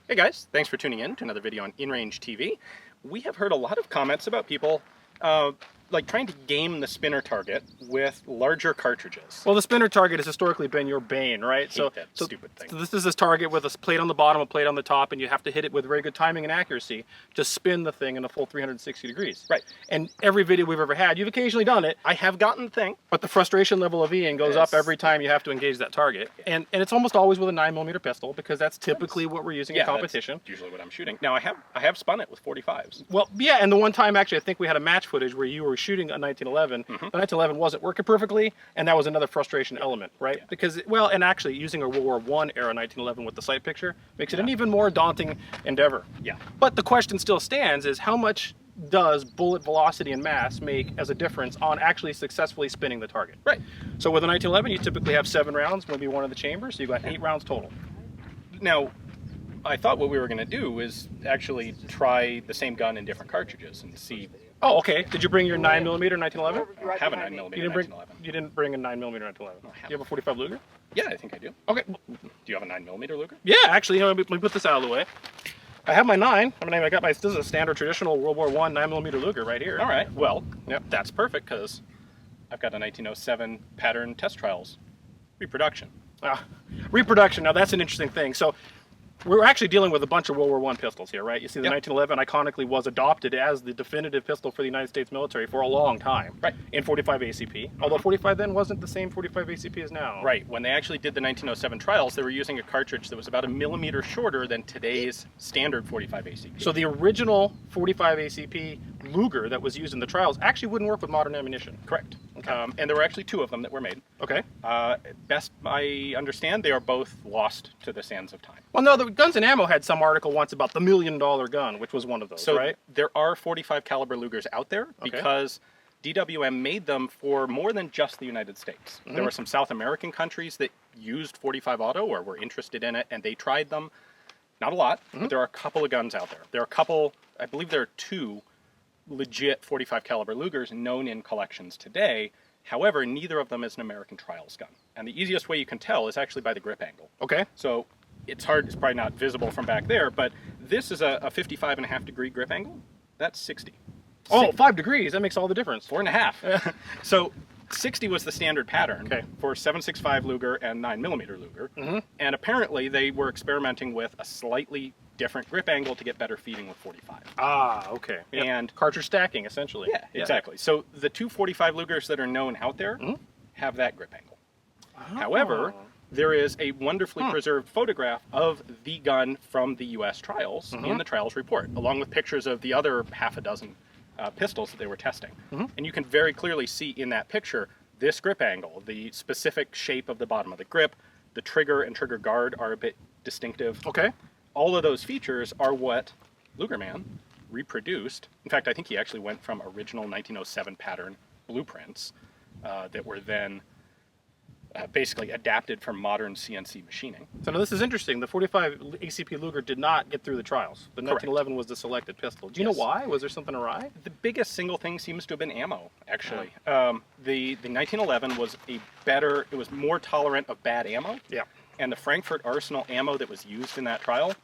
Hey guys, thanks for tuning in to another video on InRangeTV. We have heard a lot of comments about people like trying to game the spinner target with larger cartridges. Well, the spinner target has historically been your bane, right? So stupid thing. So this is this target with a plate on the bottom, a plate on the top, and you have to hit it with very good timing and accuracy to spin the thing in a full 360 degrees. Right. And every video we've ever had, you've occasionally done it. I have gotten the thing. But the frustration level of Ian goes up every time you have to engage that target. Yeah. And it's almost always with a 9mm pistol, because that's typically what we're using in competition. That's usually what I'm shooting. Now I have spun it with 45s. Well, yeah, and the one time actually I think we had a match footage where you were shooting a 1911. The 1911 wasn't working perfectly, and that was another frustration element, right? Yeah. Because, well, and actually using a World War I era 1911 with the sight picture makes it an even more daunting endeavor. Yeah. But the question still stands is how much does bullet velocity and mass make as a difference on actually successfully spinning the target? Right. So with a 1911, you typically have 7 rounds, maybe one in the chamber, so you've got 8 rounds total. Now, I thought what we were going to do is actually try the same gun in different cartridges and see. Oh, okay. Did you bring your 9mm 1911? I have a 9mm You 1911. you didn't bring a 9mm 1911. Do you have a 45 Luger? Yeah, I think I do. Okay. Do you have a 9mm Luger? Yeah, actually, let me put this out of the way. I have my 9. I got this is a standard traditional World War I 9mm Luger right here. All right. Well, Yep. that's perfect because I've got a 1907 pattern test trials reproduction. Reproduction. Now that's an interesting thing. So we're actually dealing with a bunch of World War I pistols here, right? You see the 1911 iconically was adopted as the definitive pistol for the United States military for a long time. Right. In 45 ACP. Although 45 then wasn't the same 45 ACP as now. Right. When they actually did the 1907 trials, they were using a cartridge that was about 1 millimeter shorter than today's standard 45 ACP. So the original 45 ACP Luger that was used in the trials actually wouldn't work with modern ammunition. Correct. Okay. And there were actually 2 of them that were made. Okay. Best I understand, they are both lost to the sands of time. Well, no, the Guns and Ammo had some article once about the $1 million gun, which was one of those, So right? there are 45 caliber Lugers out there because DWM made them for more than just the United States. There were some South American countries that used 45 auto or were interested in it, and they tried them. Not a lot, but there are a couple of guns out there. There are a couple, I believe there are 2 legit 45 caliber Lugers known in collections today. However, neither of them is an American trials gun. And the easiest way you can tell is actually by the grip angle. Okay. So it's hard, it's probably not visible from back there, but this is a 55.5 degree grip angle. That's 60. Oh, 5 degrees, that makes all the difference. 4.5. So 60 was the standard pattern Okay. for 7.65 Luger and 9mm Luger. And apparently they were experimenting with a slightly different grip angle to get better feeding with 45. Ah, okay. Yep. And cartridge stacking, essentially. yeah, exactly. So the 2 45 Lugers that are known out there have that grip angle. However, there is a wonderfully preserved photograph of the gun from the U.S. trials in the trials report, along with pictures of the other half a dozen pistols that they were testing. And you can very clearly see in that picture this grip angle, the specific shape of the bottom of the grip, the trigger and trigger guard are a bit distinctive. Okay. All of those features are what Lugerman reproduced. In fact, I think he actually went from original 1907 pattern blueprints that were then basically adapted from modern CNC machining. So now this is interesting. The 45 ACP Luger did not get through the trials. The Correct. 1911 was the selected pistol. Do you know why? Was there something awry? The biggest single thing seems to have been ammo, actually. The 1911 was it was more tolerant of bad ammo. Yeah. And the Frankfurt Arsenal ammo that was used in that trial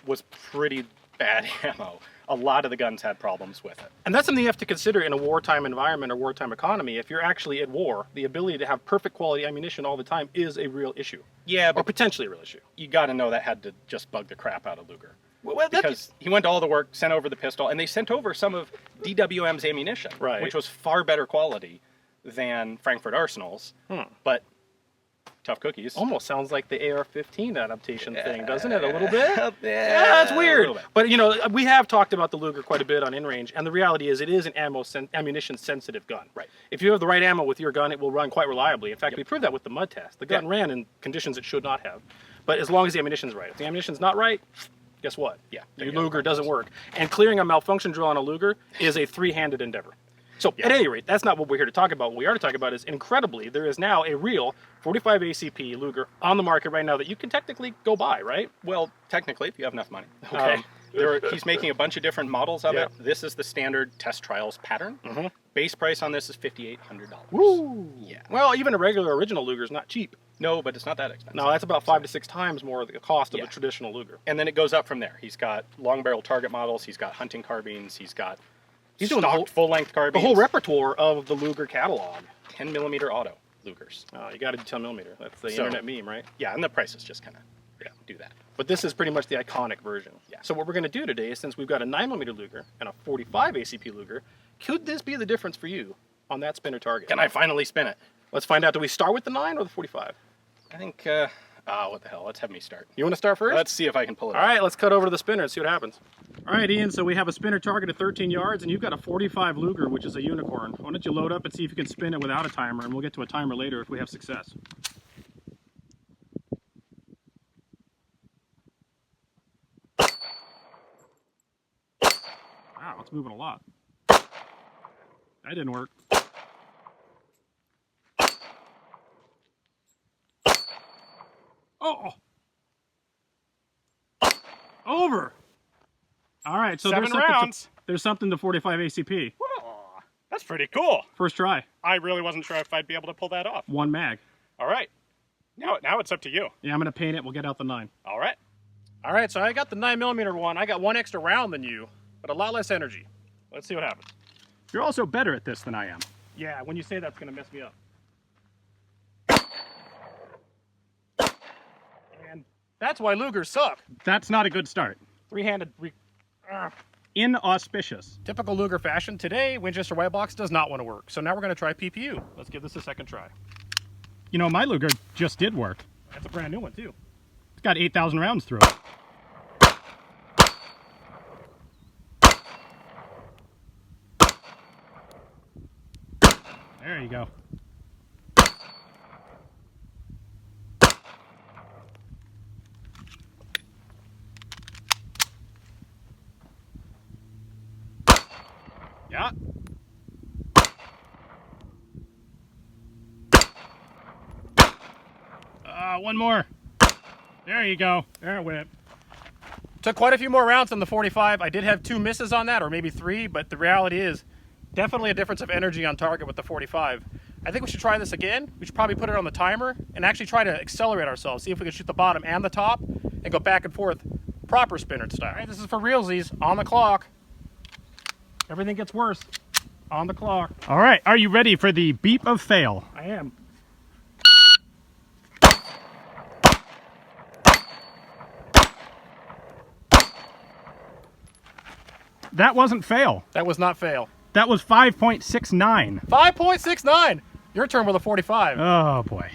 was pretty bad ammo. A lot of the guns had problems with it. And that's something you have to consider in a wartime environment or wartime economy. If you're actually at war, the ability to have perfect quality ammunition all the time is a real issue. Yeah, Or but potentially a real issue. you got to know that had to just bug the crap out of Luger. Well, Because he went to all the work, sent over the pistol, and they sent over some of DWM's ammunition, Right. which was far better quality than Frankfurt Arsenal's, but tough cookies. almost sounds like the AR-15 adaptation thing, doesn't it? A little bit? Yeah, Yeah, it's a weird. little bit. But, you know, we have talked about the Luger quite a bit on InRange, and the reality is it is an ammunition-sensitive gun. Right. If you have the right ammo with your gun, it will run quite reliably. In fact, we proved that with the mud test. The gun ran in conditions it should not have, but as long as the ammunition's right. If the ammunition's not right, guess what? Yeah, Your Luger doesn't work. And clearing a malfunction drill on a Luger is a three-handed endeavor. So at any rate, that's not what we're here to talk about. What we are to talk about is, incredibly, there is now a real 45 ACP Luger on the market right now that you can technically go buy, right? Well, technically, if you have enough money. Okay. He's making a bunch of different models of it. This is the standard test trials pattern. Base price on this is $5,800. Woo! Yeah. Well, even a regular original Luger is not cheap. No, but it's not that expensive. No, that's about 5 to 6 times more the cost of Yeah. a traditional Luger. And then it goes up from there. He's got long barrel target models. He's got hunting carbines. He's got Doing the whole, full length carbines. the whole repertoire of the Luger catalog. 10mm auto Lugers. You got to do 10mm. That's the So- internet meme, right? Yeah, and the prices just kind of do that. But this is pretty much the iconic version. Yeah. So what we're going to do today, since we've got a 9mm Luger and a 45 ACP Luger, could this be the difference for you on that spinner target? Can I finally spin it? Let's find out. Do we start with the 9 or the 45? I think, what the hell? Let's have me start. You want to start first? Let's see if I can pull it All off. right, let's cut over to the spinner and see what happens. All right, Ian, so we have a spinner target at 13 yards, and you've got a 45 Luger, which is a unicorn. Why don't you load up and see if you can spin it without a timer, and we'll get to a timer later if we have success. Wow, it's moving a lot. That didn't work. Oh! Over! All right, so 7 rounds. There's something to 45 ACP. Aw, that's pretty cool. First try, I really wasn't sure if I'd be able to pull that off. 1 mag. All right. Now it's up to you. Yeah, I'm gonna paint it, we'll get out the 9. All right. All right, so I got the 9mm one. I got 1 extra round than you, but a lot less energy. Let's see what happens. You're also better at this than I am. Yeah, when you say that's gonna mess me up. And that's why Lugers suck. That's not a good start. Three-handed, Inauspicious. typical Luger fashion. Today, Winchester White Box does not want to work, so now we're gonna try PPU. Let's give this a second try. You know, my Luger just did work. That's a brand new one too. It's got 8,000 rounds through it. There you go. Yeah. One more. There you go. There it went. Took quite a few more rounds than the 45. I did have 2 misses on that, or maybe 3, but the reality is definitely a difference of energy on target with the 45. I think we should try this again. We should probably put it on the timer and actually try to accelerate ourselves, see if we can shoot the bottom and the top and go back and forth proper spinner style. All right, this is for realsies, on the clock. Everything gets worse on the clock. All right, are you ready for the beep of fail? I am. That wasn't fail. That was not fail. That was 5.69. 5.69. Your turn with a 45. Oh boy.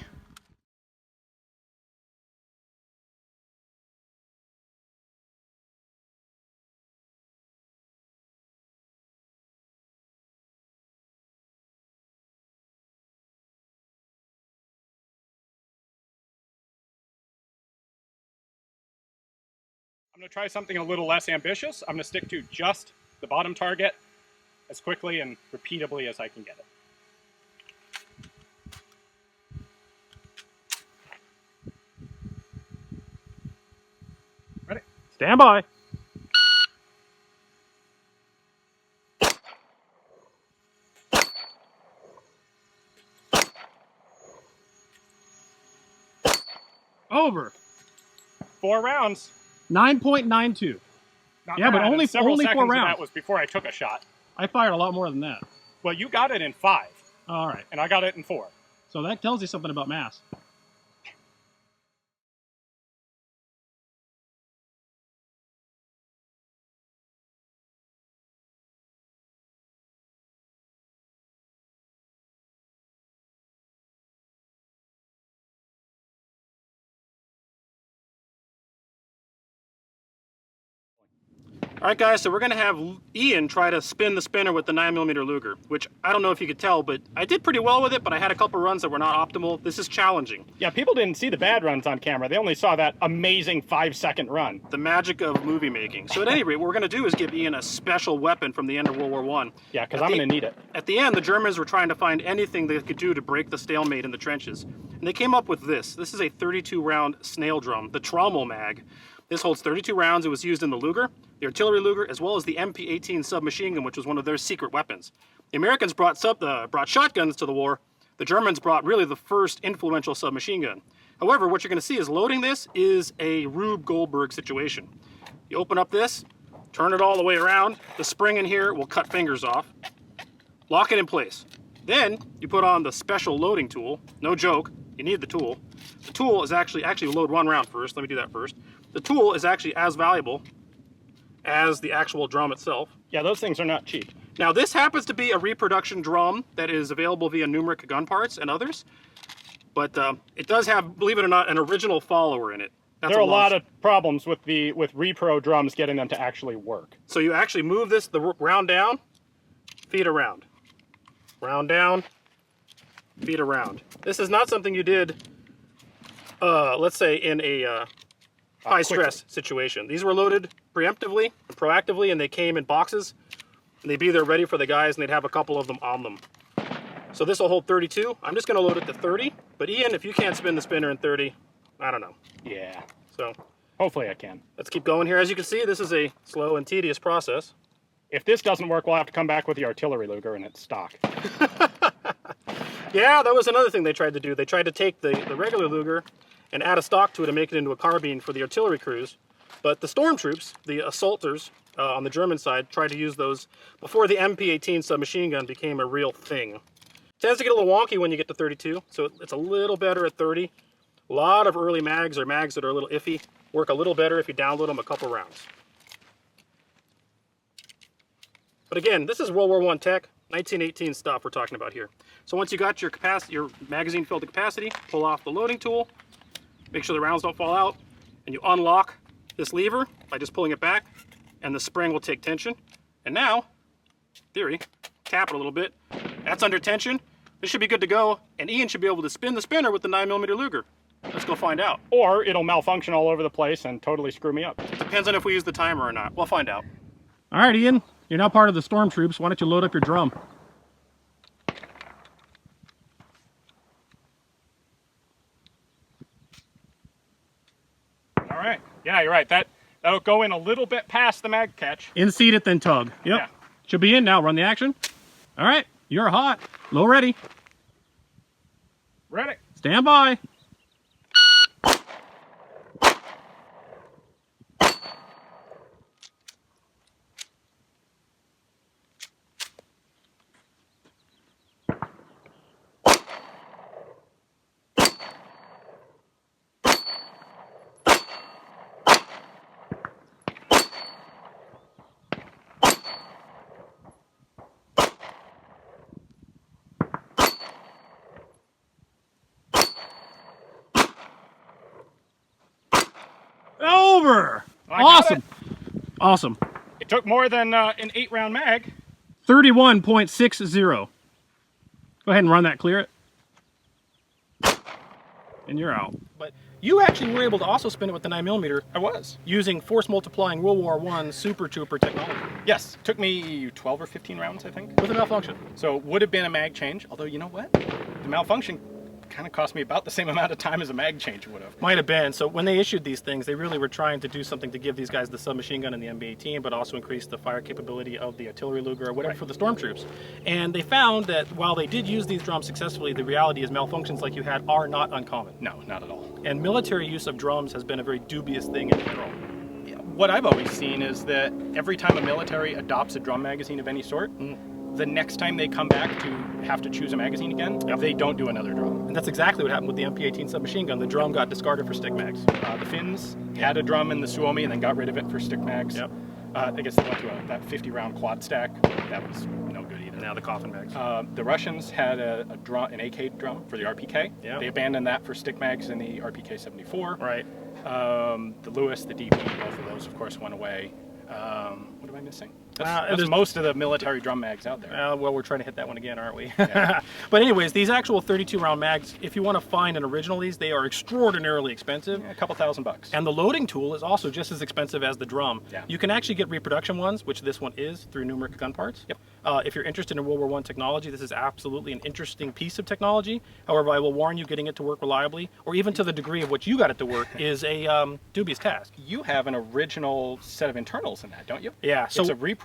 I'm going to try something a little less ambitious. I'm going to stick to just the bottom target as quickly and repeatably as I can get it. Ready? Stand by. Over. 4 rounds. 9.92. Not Yeah, but bad, and only several 4 seconds of rounds. that was before I took a shot. I fired a lot more than that. Well, you got it in 5, All right. and I got it in 4. So that tells you something about mass. All right, guys, so we're going to have Ian try to spin the spinner with the 9mm Luger, which I don't know if you could tell, but I did pretty well with it, but I had a couple runs that were not optimal. This is challenging. Yeah, people didn't see the bad runs on camera. They only saw that amazing 5-second run. The magic of movie making. So at any rate, what we're going to do is give Ian a special weapon from the end of World War I. Yeah, because I'm going to need it. At the end, the Germans were trying to find anything they could do to break the stalemate in the trenches. And they came up with this. This is a 32-round Snail drum, the Trommel mag. This holds 32 rounds. It was used in the Luger, the artillery Luger, as well as the MP-18 submachine gun, which was one of their secret weapons. The Americans brought shotguns to the war. The Germans brought really the first influential submachine gun. However, what you're going to see is loading this is a Rube Goldberg situation. You open up this, turn it all the way around. The spring in here will cut fingers off. Lock it in place. Then you put on the special loading tool. No joke, you need the tool. The tool is actually load one round first. Let me do that first. The tool is actually as valuable as the actual drum itself. Yeah, those things are not cheap. Now this happens to be a reproduction drum that is available via Numrich Gun Parts and others, but it does have, believe it or not, an original follower in it. There are a lot of problems with repro drums getting them to actually work. So you actually move this, the round down, feet around. Round down, feet around. This is not something you did, let's say, in a high stress situation. These were loaded preemptively and proactively, and they came in boxes, and they'd be there ready for the guys, and they'd have a couple of them on them. So this will hold 32. I'm just going to load it to 30, but Ian, if you can't spin the spinner in 30, I don't know. Yeah. So Hopefully I can. let's keep going here. As you can see, this is a slow and tedious process. If this doesn't work, we'll have to come back with the artillery Luger and it's stock. Yeah, that was another thing they tried to do. They tried to take the regular Luger and add a stock to it and make it into a carbine for the artillery crews. But the stormtroops, the assaulters on the German side, tried to use those before the MP-18 submachine gun became a real thing. Tends to get a little wonky when you get to 32, so it's a little better at 30. A lot of early mags or mags that are a little iffy work a little better if you download them a couple rounds. But again, this is World War I tech, 1918 stuff we're talking about here. So once you got your magazine filled to capacity, pull off the loading tool, make sure the rounds don't fall out, and you unlock this lever by just pulling it back, and the spring will take tension. And now, theory, tap it a little bit. That's under tension. This should be good to go, and Ian should be able to spin the spinner with the 9mm Luger. Let's go find out. Or it'll malfunction all over the place and totally screw me up. Depends on if we use the timer or not. We'll find out. All right, Ian, you're now part of the stormtroops. Why don't you load up your drum? All right. Yeah, you're right. That'll go in a little bit past the mag catch. In-seat it, then tug. Yep. Yeah. Should be in now. Run the action. All right, you're hot. Low ready. Ready. Stand by. Over. I got Awesome. Awesome. It took more than an 8-round mag. 31.60. Go ahead and run that, clear it. And you're out. But you actually were able to also spin it with the 9mm. I was. Using force multiplying World War I Super Trooper technology. Yes, took me 12 or 15 rounds, I think. With a malfunction. So would have been a mag change, although you know what? The malfunction kind of cost me about the same amount of time as a mag change would have. Might have been. So when they issued these things, they really were trying to do something to give these guys the submachine gun and the MB-18, but also increase the fire capability of the artillery Luger or whatever for the stormtroops. And they found that while they did use these drums successfully, the reality is malfunctions like you had are not uncommon. No, not at all. And military use of drums has been a very dubious thing in general. What I've always seen is that every time a military adopts a drum magazine of any sort, the next time they come back to have to choose a magazine again, they don't do another drum. And that's exactly what happened with the MP-18 submachine gun. The drum got discarded for stick mags. The Finns had a drum in the Suomi and then got rid of it for stick mags. Yep. I guess they went to that 50-round quad stack. That was no good either. Now the coffin mags. The Russians had an AK drum for the RPK. Yep. They abandoned that for stick mags in the RPK-74. Right. The Lewis, the DP, both of those, of course, went away. What am I missing? That's there's most of the military drum mags out there. Well, we're trying to hit that one again, aren't we? Yeah. But anyways, these actual 32-round mags, if you want to find an original of these, they are extraordinarily expensive. Yeah, a couple $1,000. And the loading tool is also just as expensive as the drum. Yeah. You can actually get reproduction ones, which this one is, through Numrich Gun Parts. Yep. If you're interested in World War I technology, this is absolutely an interesting piece of technology. However, I will warn you, getting it to work reliably, or even to the degree of what you got it to work, is a dubious task. You have an original set of internals in that, don't you? Yeah. So it's a repro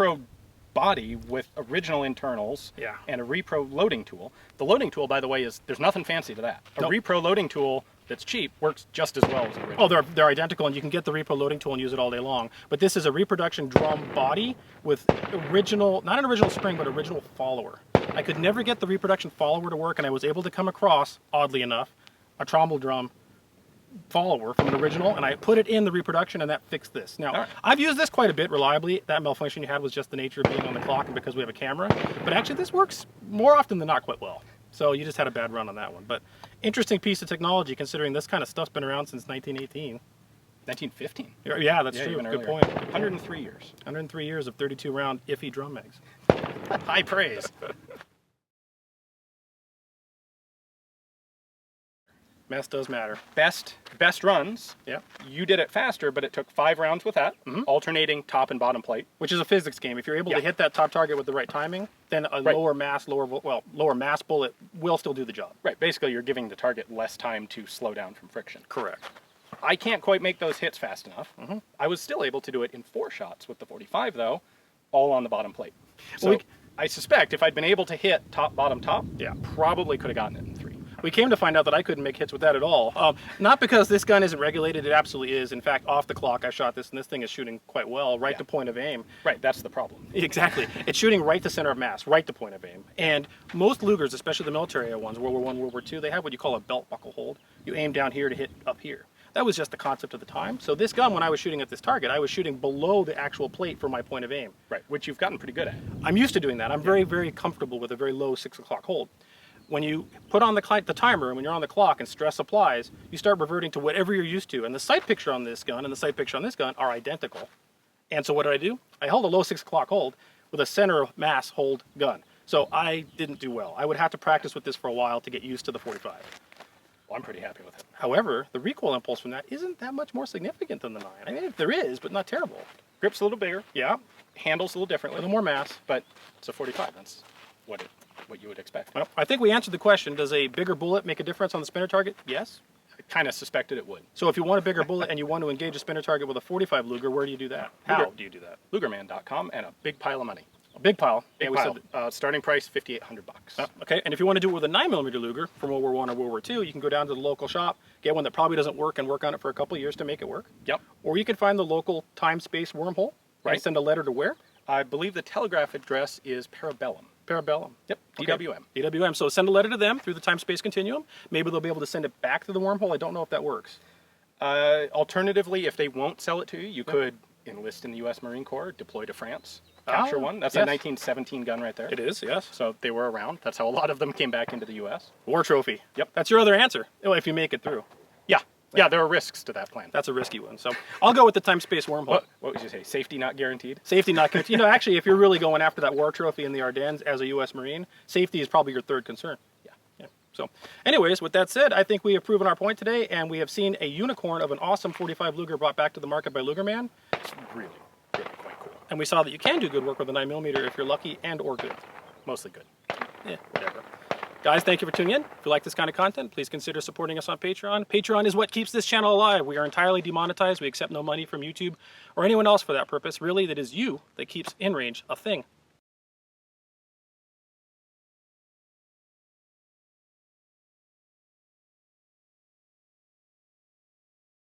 body with original internals Yeah. and a repro loading tool. The loading tool, by the way, there's nothing fancy to that. A Nope. repro loading tool that's cheap works just as well as the original. Oh, they're identical, and you can get the repro loading tool and use it all day long. But this is a reproduction drum body with original, not an original spring, but original follower. I could never get the reproduction follower to work, and I was able to come across, oddly enough, a trombone drum follower from an original, and I put it in the reproduction, and that fixed this. Now, I've used this quite a bit reliably. That malfunction you had was just the nature of being on the clock and because we have a camera. But actually, this works more often than not quite well. So you just had a bad run on that one. But interesting piece of technology, considering this kind of stuff's been around since 1918. 1915. Yeah, that's true. Even Good earlier. point. 103 years. 103 years of 32-round iffy drum mags. High praise. Mass does matter. Best runs. Yeah. You did it faster, but it took 5 rounds with that, alternating top and bottom plate. Which is a physics game. If you're able to hit that top target with the right timing, then a lower mass bullet will still do the job. Right. Basically, you're giving the target less time to slow down from friction. Correct. I can't quite make those hits fast enough. I was still able to do it in 4 shots with the 45, though, all on the bottom plate. So I suspect if I'd been able to hit top, bottom, top, probably could have gotten it in 3. We came to find out that I couldn't make hits with that at all. Not because this gun isn't regulated, it absolutely is. In fact, off the clock I shot this, and this thing is shooting quite well, right to point of aim. Right, that's the problem. Exactly. It's shooting right to center of mass, right to point of aim. And most Lugers, especially the military ones, World War I, World War II, they have what you call a belt buckle hold. You aim down here to hit up here. That was just the concept of the time. So this gun, when I was shooting at this target, I was shooting below the actual plate for my point of aim. Right, which you've gotten pretty good at. I'm used to doing that. I'm very, very comfortable with a very low 6 o'clock hold. When you put on the timer and when you're on the clock and stress applies, you start reverting to whatever you're used to. And the sight picture on this gun and the sight picture on this gun are identical. And so what did I do? I held a low 6 o'clock hold with a center of mass hold gun. So I didn't do well. I would have to practice with this for a while to get used to the 45. Well, I'm pretty happy with it. However, the recoil impulse from that isn't that much more significant than the 9. I mean, there is, but not terrible. Grip's a little bigger. Yeah, Handles a little a differently. little more mass. But it's a 45. That's what you would expect. Well, I think we answered the question. Does a bigger bullet make a difference on the spinner target? Yes. I kind of suspected it would. So if you want a bigger bullet and you want to engage a spinner target with a 45 Luger, where do you do that? How do you do that? Lugerman.com and a big pile of money. A big pile. Big pile. Starting price $5,800. Okay, and if you want to do it with a 9mm Luger from World War I or World War II, you can go down to the local shop, get one that probably doesn't work, and work on it for a couple of years to make it work. Yep. Or you can find the local time-space wormhole, and send a letter to where? I believe the telegraph address is Parabellum. Parabellum. Yep. Okay. DWM. DWM. So send a letter to them through the time-space continuum. Maybe they'll be able to send it back to the wormhole. I don't know if that works. Alternatively, if they won't sell it to you, you could enlist in the U.S. Marine Corps, deploy to France, capture one. That's a 1917 gun right there. It is, yes. So they were around. That's how a lot of them came back into the U.S. War trophy. Yep. That's your other answer. Well, if you make it through. Yeah. Yeah, there are risks to that plan. That's a risky one. So I'll go with the time-space wormhole. What would you say? Safety not guaranteed? Safety not guaranteed. You know, actually, if you're really going after that war trophy in the Ardennes as a U.S. Marine, safety is probably your third concern. Yeah. So anyways, with that said, I think we have proven our point today, and we have seen a unicorn of an awesome 45 Luger brought back to the market by Lugerman. It's really quite cool. And we saw that you can do good work with a 9mm if you're lucky and or good. Mostly good. Yeah, whatever. Guys, thank you for tuning in. If you like this kind of content, please consider supporting us on Patreon. Patreon is what keeps this channel alive. We are entirely demonetized. We accept no money from YouTube or anyone else for that purpose. Really, that is you that keeps InRange a thing.